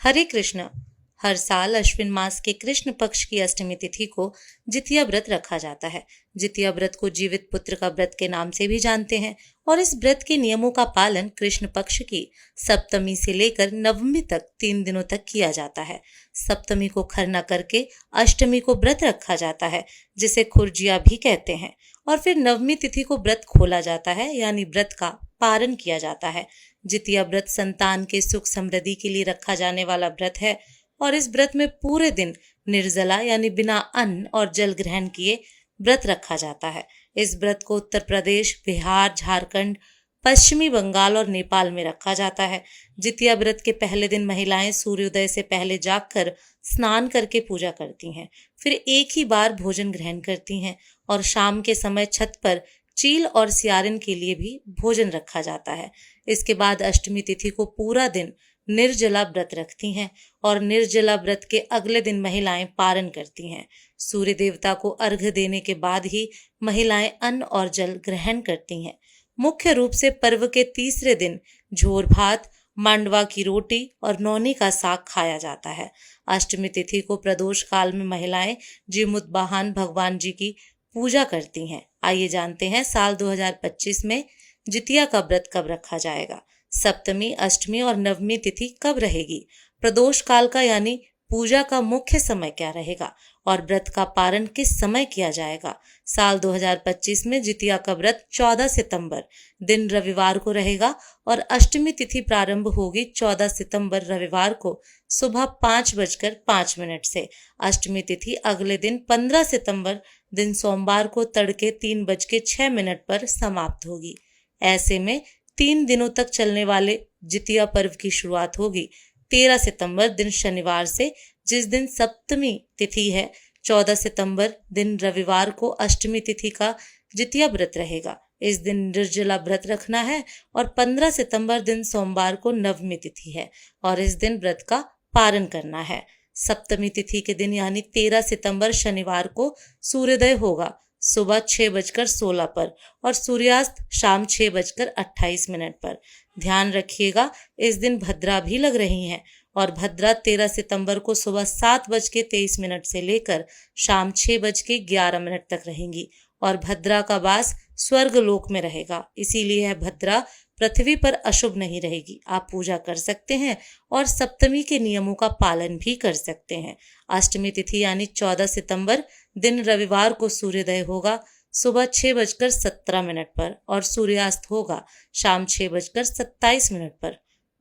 हरे कृष्ण। हर साल अश्विन मास के कृष्ण पक्ष की अष्टमी तिथि को जितिया व्रत रखा जाता है। जितिया व्रत को जीवित पुत्र का व्रत के नाम से भी जानते हैं और इस व्रत के नियमों का पालन कृष्ण पक्ष की सप्तमी से लेकर नवमी तक 3 दिनों तक किया जाता है। सप्तमी को खरना करके अष्टमी को व्रत रखा जाता है, जिसे खुरजिया भी कहते हैं, और फिर नवमी तिथि को व्रत खोला जाता है, यानी व्रत का पारण किया जाता है। जितिया व्रत संतान के सुख समृद्धि के लिए रखा जाने वाला व्रत है और इस व्रत में पूरे दिन निर्जला यानी बिना अन्न और जल ग्रहण किए व्रत रखा जाता है। इस व्रत को उत्तर प्रदेश, बिहार, झारखंड, पश्चिमी बंगाल और नेपाल में रखा जाता है। जितिया व्रत के पहले दिन महिलाएं सूर्योदय से पहले जागकर स्नान करके पूजा करती हैं, फिर एक ही बार भोजन ग्रहण करती हैं और शाम के समय छत पर चील और सियारिन के लिए भी भोजन रखा जाता है। इसके बाद अष्टमी तिथि को पूरा दिन निर्जला व्रत रखती हैं और निर्जला व्रत के अगले दिन महिलाएं पारण करती हैं। सूर्य देवता को अर्घ्य देने के बाद ही महिलाएं अन्न और जल ग्रहण करती हैं। मुख्य रूप से पर्व के तीसरे दिन झोर भात, मांडवा की रोटी और नौनी का साग खाया जाता है। अष्टमी तिथि को प्रदोष काल में महिलाएं जीमुतवाहन भगवान जी की पूजा करती हैं। आइए जानते हैं साल 2025 में जितिया का व्रत कब रखा जाएगा। सप्तमी, अष्टमी और नवमी तिथि कब रहेगी, प्रदोष काल का यानी पूजा का मुख्य समय क्या रहेगा और व्रत का पारण किस समय किया जाएगा। साल 2025 में जितिया का व्रत 14 सितंबर दिन रविवार को रहेगा और अष्टमी तिथि प्रारंभ होगी 14 सितंबर रविवार को सुबह 5:05 से। अष्टमी तिथि अगले दिन 15 सितंबर दिन सोमवार को तड़के 3:06 पर समाप्त होगी। ऐसे में 3 दिनों तक चलने वाले जितिया पर्व की शुरुआत होगी 13 सितंबर दिन शनिवार से, जिस दिन सप्तमी तिथि है। 14 सितंबर दिन रविवार को अष्टमी तिथि का जितिया व्रत रहेगा। इस दिन निर्जला व्रत रखना है और 15 सितंबर दिन सोमवार को नवमी तिथि है और इस दिन व्रत का पारण करना है। सप्तमी तिथि के दिन यानी 13 सितंबर शनिवार को सूर्योदय होगा सुबह 6:16 पर और सूर्यास्त शाम 6:28 पर। ध्यान रखिएगा, इस दिन भद्रा भी लग रही हैं और भद्रा 13 सितंबर को सुबह 7:23 से लेकर शाम 6:11 तक रहेंगी और भद्रा का वास स्वर्ग लोक में रहेगा, इसीलिए यह भद्रा पृथ्वी पर अशुभ नहीं रहेगी। आप पूजा कर सकते हैं और सप्तमी के नियमों का पालन भी कर सकते हैं। अष्टमी तिथि यानी 14 सितंबर दिन रविवार को सूर्योदय होगा सुबह 6:17 पर और सूर्यास्त होगा शाम 6:27 पर।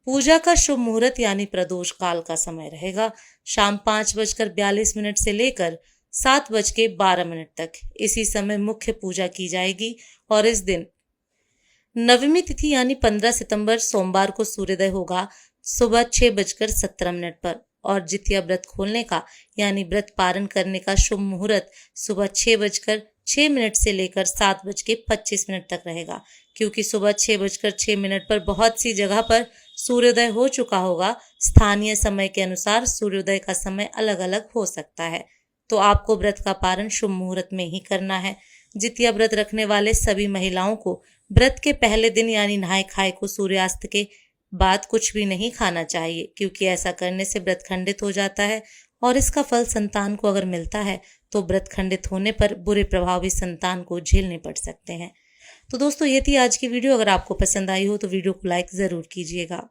पूजा का शुभ मुहूर्त यानी प्रदोष काल का समय रहेगा शाम 5:42 से लेकर 7:12 तक। इसी समय मुख्य पूजा की जाएगी और इस दिन नवमी तिथि यानी 15 सितंबर सोमवार को सूर्योदय होगा सुबह 6:17 पर और जितिया व्रत खोलने का यानी व्रत पारण करने का शुभ मुहूर्त सुबह 6:06 से लेकर 7:25 तक रहेगा। क्योंकि सुबह 6:06 पर बहुत सी जगह पर सूर्योदय हो चुका होगा, स्थानीय समय के अनुसार सूर्योदय का समय अलग अलग हो सकता है, तो आपको व्रत का पारण शुभ मुहूर्त में ही करना है। जितिया व्रत रखने वाले सभी महिलाओं को व्रत के पहले दिन यानी नहाय खाए को सूर्यास्त के बाद कुछ भी नहीं खाना चाहिए, क्योंकि ऐसा करने से व्रत खंडित हो जाता है और इसका फल संतान को अगर मिलता है तो व्रत खंडित होने पर बुरे प्रभाव भी संतान को झेलने पड़ सकते हैं। तो दोस्तों, ये थी आज की वीडियो। अगर आपको पसंद आई हो तो वीडियो को लाइक जरूर कीजिएगा।